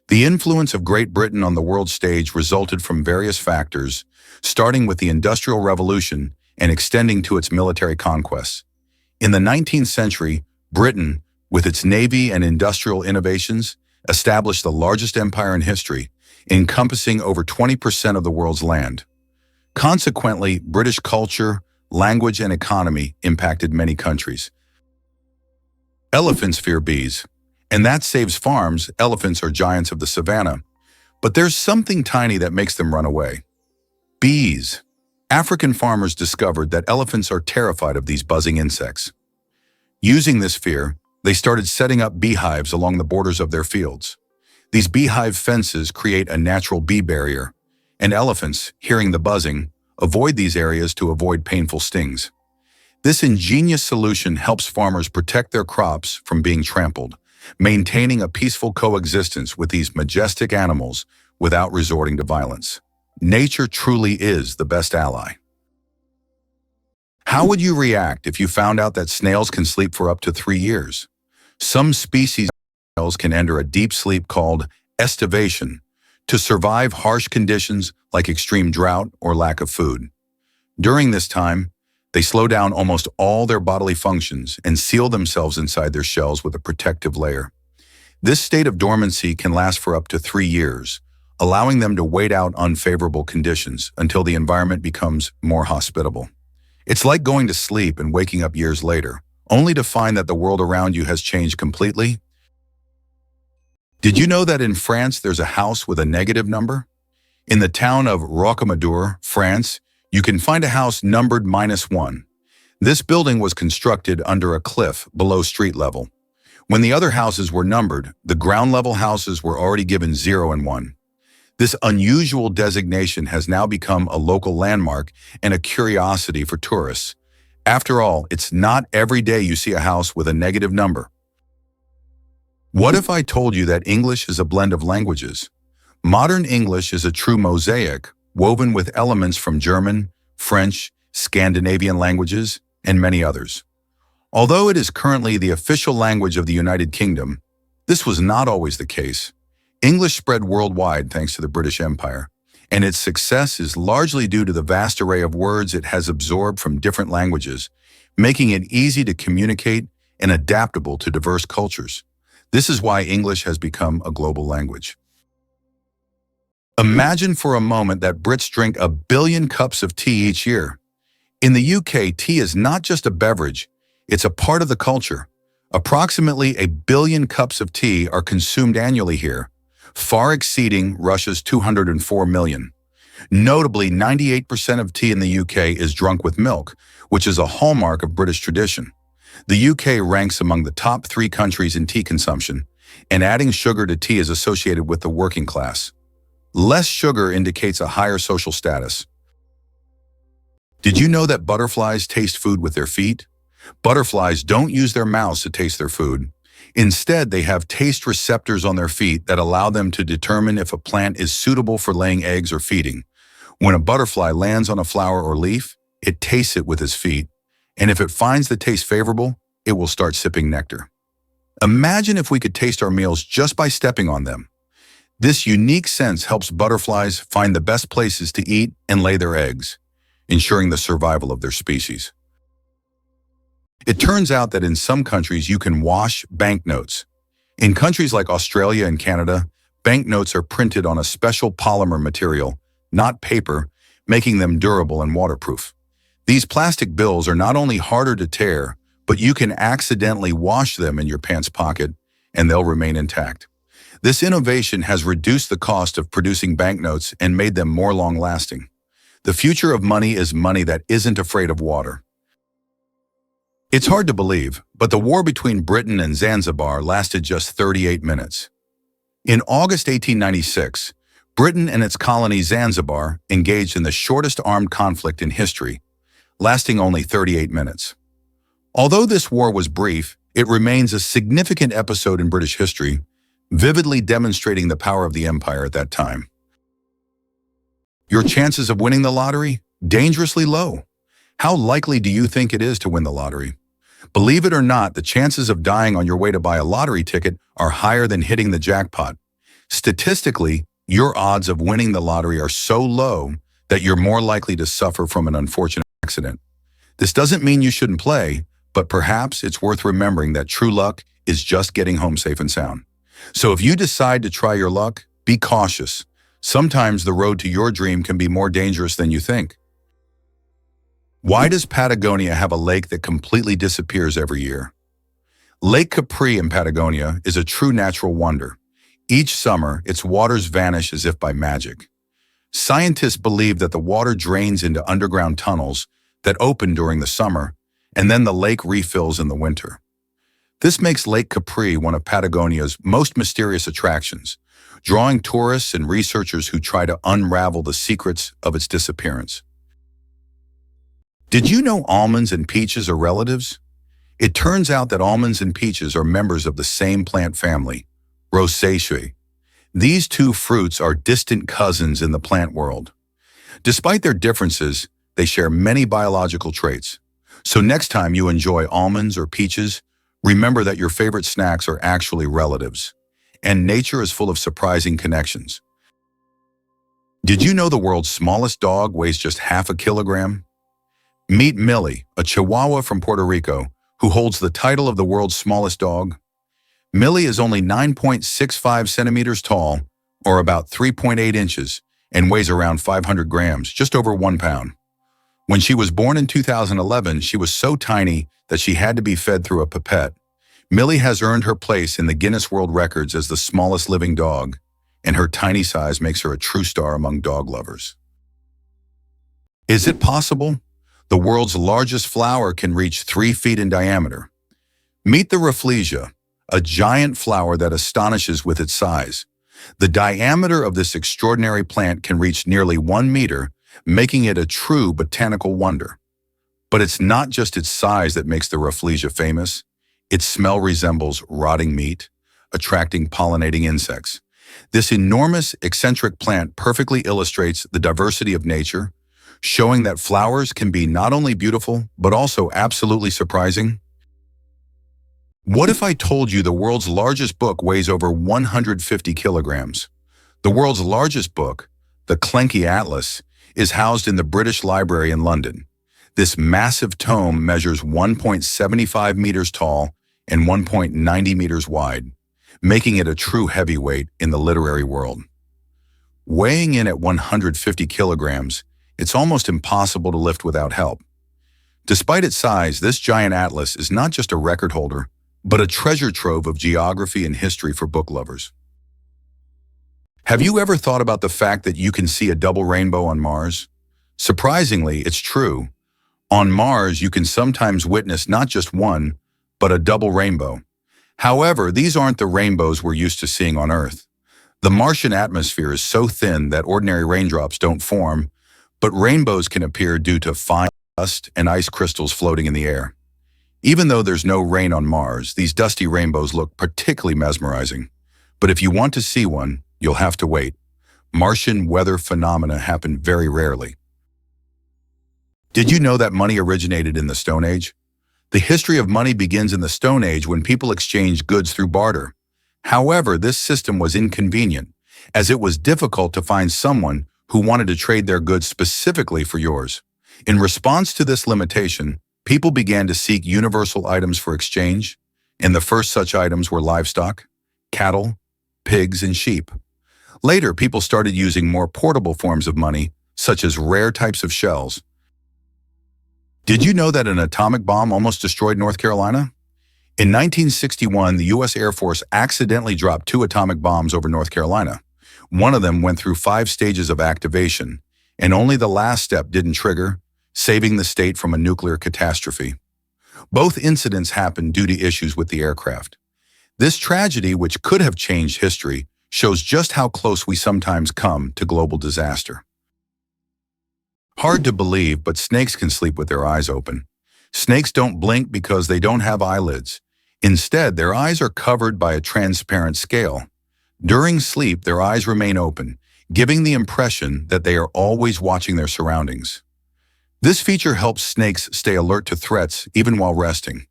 The influence of Great Britain on the world stage resulted from various factors, starting with the Industrial Revolution and extending to its military conquests. In the 19th century, Britain, with its navy and industrial innovations, established the largest empire in history, encompassing over 20% of the world's land. Consequently, British culture, language, and economy impacted many countries. Elephants fear bees. And that saves farms. Elephants are giants of the savannah. But there's something tiny that makes them run away. Bees. African farmers discovered that elephants are terrified of these buzzing insects. Using this fear, they started setting up beehives along the borders of their fields. These beehive fences create a natural bee barrier, and elephants, hearing the buzzing, avoid these areas to avoid painful stings. This ingenious solution helps farmers protect their crops from being trampled, maintaining a peaceful coexistence with these majestic animals without resorting to violence. Nature truly is the best ally. How would you react if you found out that snails can sleep for up to 3 years? Some species of snails can enter a deep sleep called estivation, to survive harsh conditions like extreme drought or lack of food. During this time, they slow down almost all their bodily functions and seal themselves inside their shells with a protective layer. This state of dormancy can last for up to 3 years, allowing them to wait out unfavorable conditions until the environment becomes more hospitable. It's like going to sleep and waking up years later, only to find that the world around you has changed completely. Did you know that in France there's a house with a negative number? In the town of Rocamadour, France, you can find a house numbered -1. This building was constructed under a cliff below street level. When the other houses were numbered, the ground-level houses were already given 0 and 1. This unusual designation has now become a local landmark and a curiosity for tourists. After all, it's not every day you see a house with a negative number. What if I told you that English is a blend of languages? Modern English is a true mosaic, woven with elements from German, French, Scandinavian languages, and many others. Although it is currently the official language of the United Kingdom, this was not always the case. English spread worldwide thanks to the British Empire, and its success is largely due to the vast array of words it has absorbed from different languages, making it easy to communicate and adaptable to diverse cultures. This is why English has become a global language. Imagine for a moment that Brits drink 1 billion cups of tea each year. In the UK, tea is not just a beverage, it's a part of the culture. Approximately 1 billion cups of tea are consumed annually here, far exceeding Russia's 204 million. Notably, 98% of tea in the UK is drunk with milk, which is a hallmark of British tradition. The UK ranks among the top 3 countries in tea consumption, and adding sugar to tea is associated with the working class. Less sugar indicates a higher social status. Did you know that butterflies taste food with their feet? Butterflies don't use their mouths to taste their food. Instead, they have taste receptors on their feet that allow them to determine if a plant is suitable for laying eggs or feeding. When a butterfly lands on a flower or leaf, it tastes it with its feet, and if it finds the taste favorable, it will start sipping nectar. Imagine if we could taste our meals just by stepping on them. This unique sense helps butterflies find the best places to eat and lay their eggs, ensuring the survival of their species. It turns out that in some countries you can wash banknotes. In countries like Australia and Canada, banknotes are printed on a special polymer material, not paper, making them durable and waterproof. These plastic bills are not only harder to tear, but you can accidentally wash them in your pants pocket and they'll remain intact. This innovation has reduced the cost of producing banknotes and made them more long-lasting. The future of money is money that isn't afraid of water. It's hard to believe, but the war between Britain and Zanzibar lasted just 38 minutes. In August 1896, Britain and its colony Zanzibar engaged in the shortest armed conflict in history, lasting only 38 minutes. Although this war was brief, it remains a significant episode in British history, vividly demonstrating the power of the empire at that time. Your chances of winning the lottery? Dangerously low. How likely do you think it is to win the lottery? Believe it or not, the chances of dying on your way to buy a lottery ticket are higher than hitting the jackpot. Statistically, your odds of winning the lottery are so low that you're more likely to suffer from an unfortunate accident. This doesn't mean you shouldn't play, but perhaps it's worth remembering that true luck is just getting home safe and sound. So if you decide to try your luck, be cautious. Sometimes the road to your dream can be more dangerous than you think. Why does Patagonia have a lake that completely disappears every year? Lake Capri in Patagonia is a true natural wonder. Each summer, its waters vanish as if by magic. Scientists believe that the water drains into underground tunnels that open during the summer, and then the lake refills in the winter. This makes Lake Capri one of Patagonia's most mysterious attractions, drawing tourists and researchers who try to unravel the secrets of its disappearance. Did you know almonds and peaches are relatives? It turns out that almonds and peaches are members of the same plant family, Rosaceae. These two fruits are distant cousins in the plant world. Despite their differences, they share many biological traits. So next time you enjoy almonds or peaches, remember that your favorite snacks are actually relatives, and nature is full of surprising connections. Did you know the world's smallest dog weighs just half a kilogram? Meet Millie, a Chihuahua from Puerto Rico, who holds the title of the world's smallest dog. Millie is only 9.65 centimeters tall, or about 3.8 inches, and weighs around 500 grams, just over 1 pound. When she was born in 2011, she was so tiny that she had to be fed through a pipette. Millie has earned her place in the Guinness World Records as the smallest living dog, and her tiny size makes her a true star among dog lovers. Is it possible? The world's largest flower can reach 3 feet in diameter. Meet the Rafflesia, a giant flower that astonishes with its size. The diameter of this extraordinary plant can reach nearly 1 meter, making it a true botanical wonder. But it's not just its size that makes the Rafflesia famous. Its smell resembles rotting meat, attracting pollinating insects. This enormous, eccentric plant perfectly illustrates the diversity of nature, showing that flowers can be not only beautiful, but also absolutely surprising. What if I told you the world's largest book weighs over 150 kilograms? The world's largest book, the Clenky Atlas, is housed in the British Library in London. This massive tome measures 1.75 meters tall and 1.90 meters wide, making it a true heavyweight in the literary world. Weighing in at 150 kilograms, it's almost impossible to lift without help. Despite its size, this giant atlas is not just a record holder, but a treasure trove of geography and history for book lovers. Have you ever thought about the fact that you can see a double rainbow on Mars? Surprisingly, it's true. On Mars, you can sometimes witness not just one, but a double rainbow. However, these aren't the rainbows we're used to seeing on Earth. The Martian atmosphere is so thin that ordinary raindrops don't form, but rainbows can appear due to fine dust and ice crystals floating in the air. Even though there's no rain on Mars, these dusty rainbows look particularly mesmerizing. But if you want to see one, you'll have to wait. Martian weather phenomena happen very rarely. Did you know that money originated in the Stone Age? The history of money begins in the Stone Age when people exchanged goods through barter. However, this system was inconvenient, as it was difficult to find someone who wanted to trade their goods specifically for yours. In response to this limitation, people began to seek universal items for exchange, and the first such items were livestock, cattle, pigs, and sheep. Later, people started using more portable forms of money, such as rare types of shells. Did you know that an atomic bomb almost destroyed North Carolina? In 1961, the U.S. Air Force accidentally dropped 2 atomic bombs over North Carolina. One of them went through 5 stages of activation, and only the last step didn't trigger, saving the state from a nuclear catastrophe. Both incidents happened due to issues with the aircraft. This tragedy, which could have changed history, shows just how close we sometimes come to global disaster. Hard to believe, but snakes can sleep with their eyes open. Snakes don't blink because they don't have eyelids. Instead, their eyes are covered by a transparent scale. During sleep, their eyes remain open, giving the impression that they are always watching their surroundings. This feature helps snakes stay alert to threats even while resting.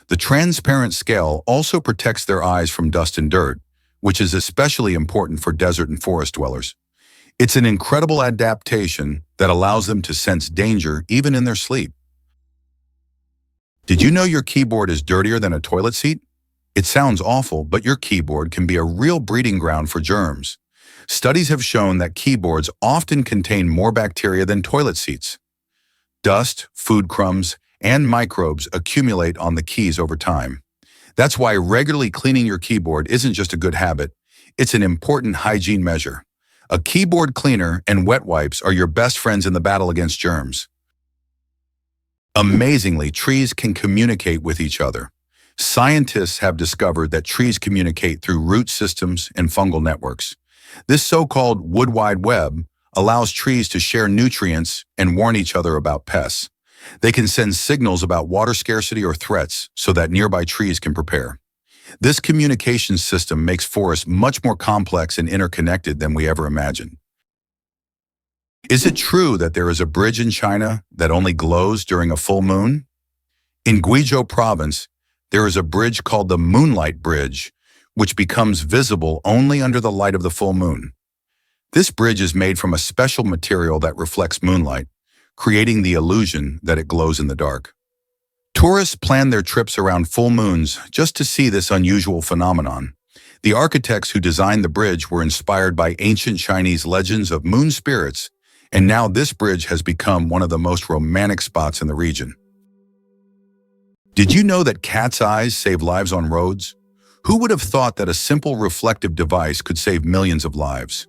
The transparent scale also protects their eyes from dust and dirt, which is especially important for desert and forest dwellers. It's an incredible adaptation that allows them to sense danger even in their sleep. Did you know your keyboard is dirtier than a toilet seat? It sounds awful, but your keyboard can be a real breeding ground for germs. Studies have shown that keyboards often contain more bacteria than toilet seats. Dust, food crumbs, and microbes accumulate on the keys over time. That's why regularly cleaning your keyboard isn't just a good habit, it's an important hygiene measure. A keyboard cleaner and wet wipes are your best friends in the battle against germs. Amazingly, trees can communicate with each other. Scientists have discovered that trees communicate through root systems and fungal networks. This so-called wood wide web allows trees to share nutrients and warn each other about pests. They can send signals about water scarcity or threats so that nearby trees can prepare. This communication system makes forests much more complex and interconnected than we ever imagined. Is it true that there is a bridge in China that only glows during a full moon? In Guizhou province, there is a bridge called the Moonlight Bridge, which becomes visible only under the light of the full moon. This bridge is made from a special material that reflects moonlight, creating the illusion that it glows in the dark. Tourists plan their trips around full moons just to see this unusual phenomenon. The architects who designed the bridge were inspired by ancient Chinese legends of moon spirits, and now this bridge has become one of the most romantic spots in the region. Did you know that cat's eyes save lives on roads? Who would have thought that a simple reflective device could save millions of lives?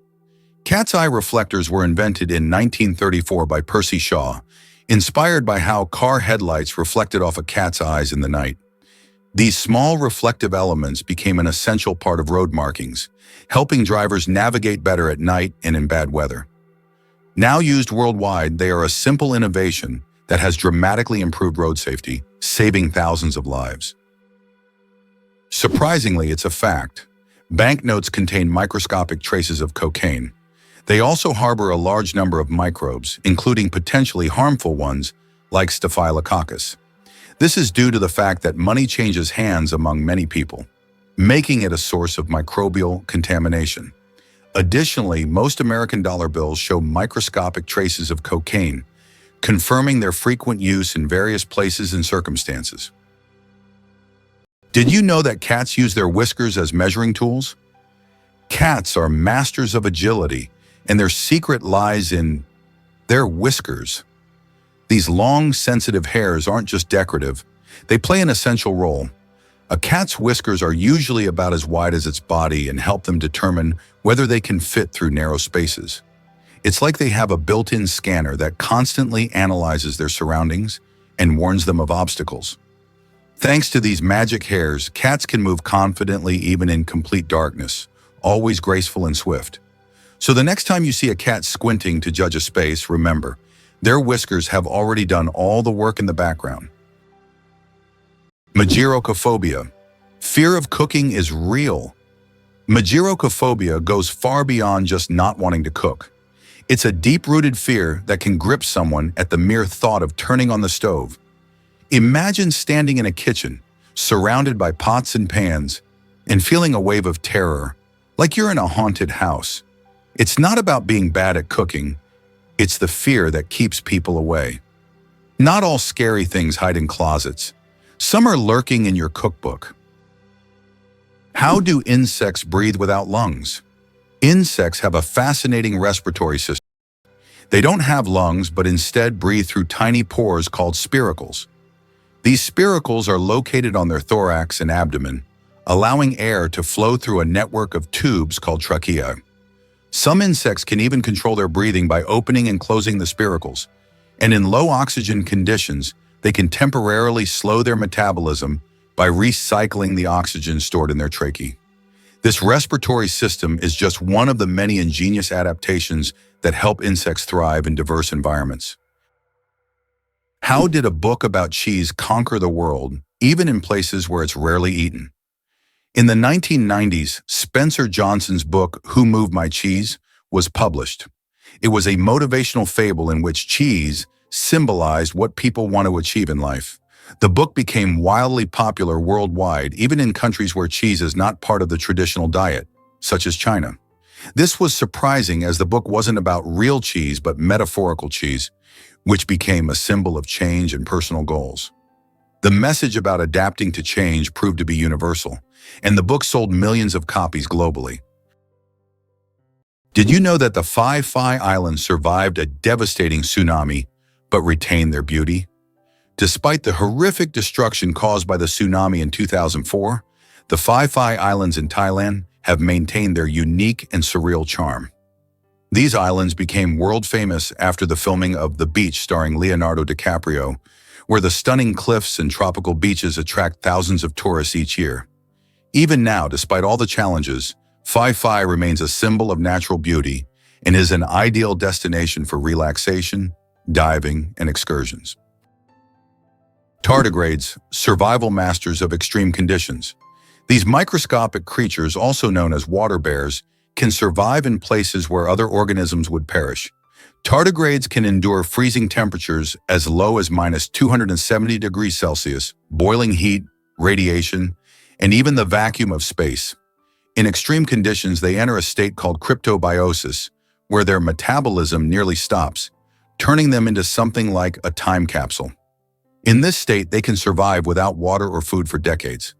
Cat's eye reflectors were invented in 1934 by Percy Shaw, inspired by how car headlights reflected off a cat's eyes in the night. These small reflective elements became an essential part of road markings, helping drivers navigate better at night and in bad weather. Now used worldwide, they are a simple innovation that has dramatically improved road safety, saving thousands of lives. Surprisingly, it's a fact. Banknotes contain microscopic traces of cocaine. They also harbor a large number of microbes, including potentially harmful ones like Staphylococcus. This is due to the fact that money changes hands among many people, making it a source of microbial contamination. Additionally, most American dollar bills show microscopic traces of cocaine, confirming their frequent use in various places and circumstances. Did you know that cats use their whiskers as measuring tools? Cats are masters of agility, and their secret lies in their whiskers. These long, sensitive hairs aren't just decorative, they play an essential role. A cat's whiskers are usually about as wide as its body and help them determine whether they can fit through narrow spaces. It's like they have a built-in scanner that constantly analyzes their surroundings and warns them of obstacles. Thanks to these magic hairs, cats can move confidently even in complete darkness, always graceful and swift. So the next time you see a cat squinting to judge a space, remember, their whiskers have already done all the work in the background. Magirocophobia. Fear of cooking is real. Magirocophobia goes far beyond just not wanting to cook. It's a deep-rooted fear that can grip someone at the mere thought of turning on the stove. Imagine standing in a kitchen, surrounded by pots and pans, and feeling a wave of terror, like you're in a haunted house. It's not about being bad at cooking, it's the fear that keeps people away. Not all scary things hide in closets. Some are lurking in your cookbook. How do insects breathe without lungs? Insects have a fascinating respiratory system. They don't have lungs, but instead breathe through tiny pores called spiracles. These spiracles are located on their thorax and abdomen, allowing air to flow through a network of tubes called trachea. Some insects can even control their breathing by opening and closing the spiracles, and in low oxygen conditions, they can temporarily slow their metabolism by recycling the oxygen stored in their tracheae. This respiratory system is just one of the many ingenious adaptations that help insects thrive in diverse environments. How did a book about cheese conquer the world, even in places where it's rarely eaten? In the 1990s, Spencer Johnson's book, Who Moved My Cheese, was published. It was a motivational fable in which cheese symbolized what people want to achieve in life. The book became wildly popular worldwide, even in countries where cheese is not part of the traditional diet, such as China. This was surprising as the book wasn't about real cheese but metaphorical cheese, which became a symbol of change and personal goals. The message about adapting to change proved to be universal, and the book sold millions of copies globally. Did you know that the FiFi Islands survived a devastating tsunami but retained their beauty? Despite the horrific destruction caused by the tsunami in 2004, the FiFi Islands in Thailand have maintained their unique and surreal charm. These islands became world famous after the filming of The Beach starring Leonardo DiCaprio, where the stunning cliffs and tropical beaches attract thousands of tourists each year. Even now, despite all the challenges, FiFi remains a symbol of natural beauty and is an ideal destination for relaxation, diving, and excursions. Tardigrades, survival masters of extreme conditions. These microscopic creatures, also known as water bears, can survive in places where other organisms would perish. Tardigrades can endure freezing temperatures as low as -270 degrees Celsius, boiling heat, radiation, and even the vacuum of space. In extreme conditions, they enter a state called cryptobiosis, where their metabolism nearly stops, turning them into something like a time capsule. In this state, they can survive without water or food for decades.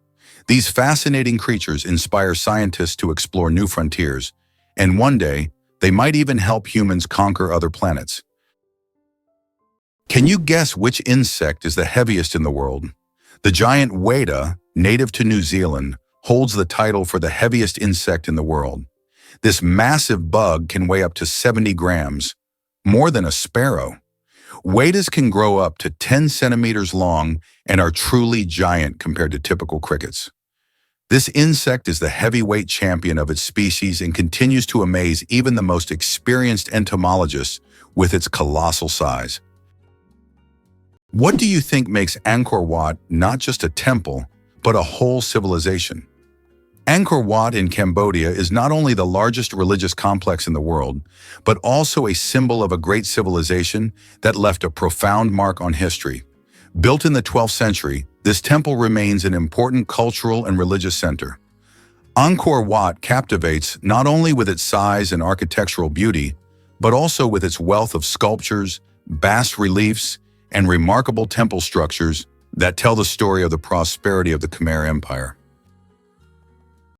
These fascinating creatures inspire scientists to explore new frontiers, and one day, they might even help humans conquer other planets. Can you guess which insect is the heaviest in the world? The giant weda, native to New Zealand, holds the title for the heaviest insect in the world. This massive bug can weigh up to 70 grams, more than a sparrow. Wedas can grow up to 10 centimeters long and are truly giant compared to typical crickets. This insect is the heavyweight champion of its species and continues to amaze even the most experienced entomologists with its colossal size. What do you think makes Angkor Wat not just a temple, but a whole civilization? Angkor Wat in Cambodia is not only the largest religious complex in the world, but also a symbol of a great civilization that left a profound mark on history. Built in the 12th century, this temple remains an important cultural and religious center. Angkor Wat captivates not only with its size and architectural beauty, but also with its wealth of sculptures, bas reliefs, and remarkable temple structures that tell the story of the prosperity of the Khmer Empire.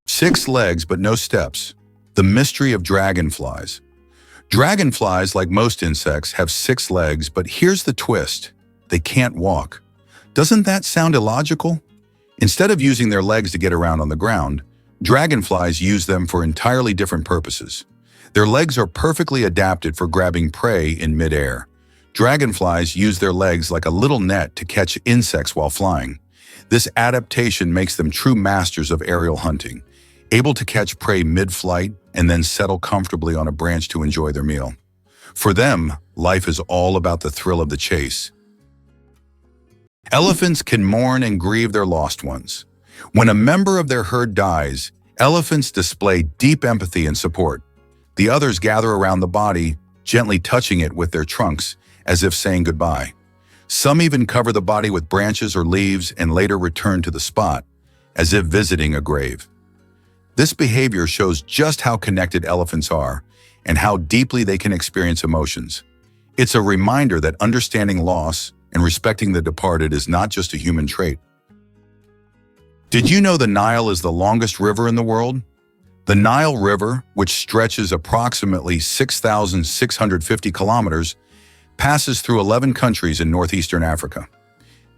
6 legs but no steps. The mystery of dragonflies. Dragonflies, like most insects, have 6 legs, but here's the twist. They can't walk. Doesn't that sound illogical? Instead of using their legs to get around on the ground, dragonflies use them for entirely different purposes. Their legs are perfectly adapted for grabbing prey in midair. Dragonflies use their legs like a little net to catch insects while flying. This adaptation makes them true masters of aerial hunting, able to catch prey mid-flight and then settle comfortably on a branch to enjoy their meal. For them, life is all about the thrill of the chase. Elephants can mourn and grieve their lost ones. When a member of their herd dies, elephants display deep empathy and support. The others gather around the body, gently touching it with their trunks, as if saying goodbye. Some even cover the body with branches or leaves and later return to the spot, as if visiting a grave. This behavior shows just how connected elephants are and how deeply they can experience emotions. It's a reminder that understanding loss and respecting the departed is not just a human trait. Did you know the Nile is the longest river in the world? The Nile River, which stretches approximately 6,650 kilometers, passes through 11 countries in northeastern Africa.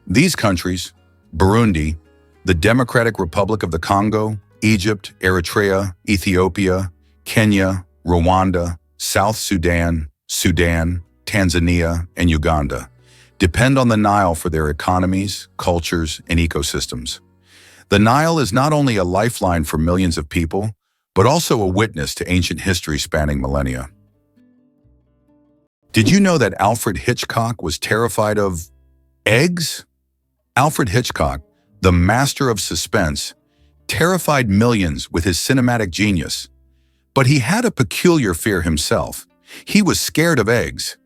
These countries, Burundi, the Democratic Republic of the Congo, Egypt, Eritrea, Ethiopia, Kenya, Rwanda, South Sudan, Tanzania, and Uganda, depend on the Nile for their economies, cultures, and ecosystems. The Nile is not only a lifeline for millions of people, but also a witness to ancient history spanning millennia. Did you know that Alfred Hitchcock was terrified of eggs? Alfred Hitchcock, the master of suspense, terrified millions with his cinematic genius. But he had a peculiar fear himself. He was scared of eggs.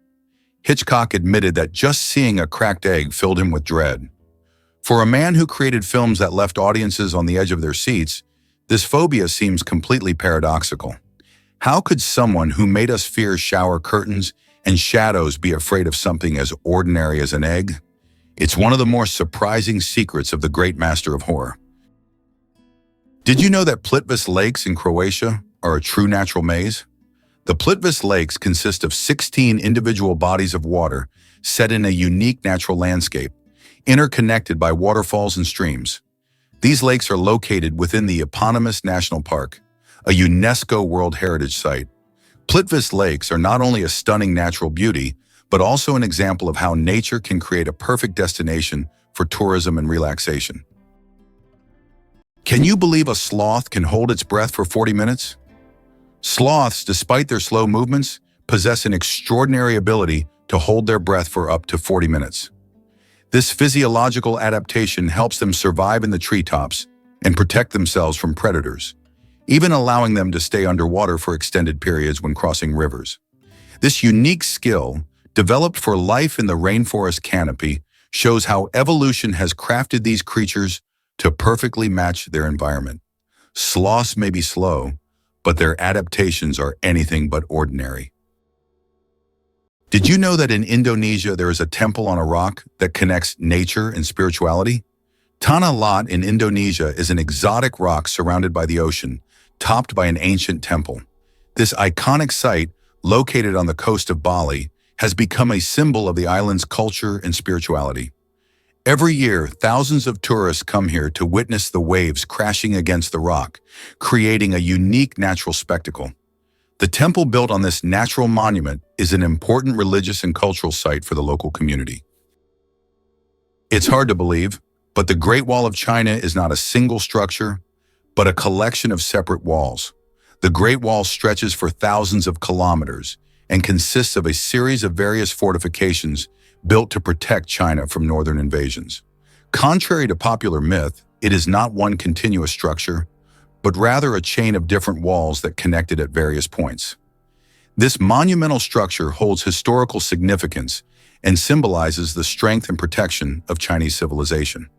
Hitchcock admitted that just seeing a cracked egg filled him with dread. For a man who created films that left audiences on the edge of their seats, this phobia seems completely paradoxical. How could someone who made us fear shower curtains and shadows be afraid of something as ordinary as an egg? It's one of the more surprising secrets of the great master of horror. Did you know that Plitvice Lakes in Croatia are a true natural maze? The Plitvice Lakes consist of 16 individual bodies of water set in a unique natural landscape, interconnected by waterfalls and streams. These lakes are located within the eponymous national park, a UNESCO World Heritage Site. Plitvice Lakes are not only a stunning natural beauty, but also an example of how nature can create a perfect destination for tourism and relaxation. Can you believe a sloth can hold its breath for 40 minutes? Sloths, despite their slow movements, possess an extraordinary ability to hold their breath for up to 40 minutes. This physiological adaptation helps them survive in the treetops and protect themselves from predators, even allowing them to stay underwater for extended periods when crossing rivers. This unique skill, developed for life in the rainforest canopy, shows how evolution has crafted these creatures to perfectly match their environment. Sloths may be slow, but their adaptations are anything but ordinary. Did you know that in Indonesia there is a temple on a rock that connects nature and spirituality? Tana Lot in Indonesia is an exotic rock surrounded by the ocean, topped by an ancient temple. This iconic site, located on the coast of Bali, has become a symbol of the island's culture and spirituality. Every year, thousands of tourists come here to witness the waves crashing against the rock, creating a unique natural spectacle. The temple built on this natural monument is an important religious and cultural site for the local community. It's hard to believe, but the Great Wall of China is not a single structure, but a collection of separate walls. The Great Wall stretches for thousands of kilometers and consists of a series of various fortifications built to protect China from northern invasions. Contrary to popular myth, it is not one continuous structure, but rather a chain of different walls that connected at various points. This monumental structure holds historical significance and symbolizes the strength and protection of Chinese civilization.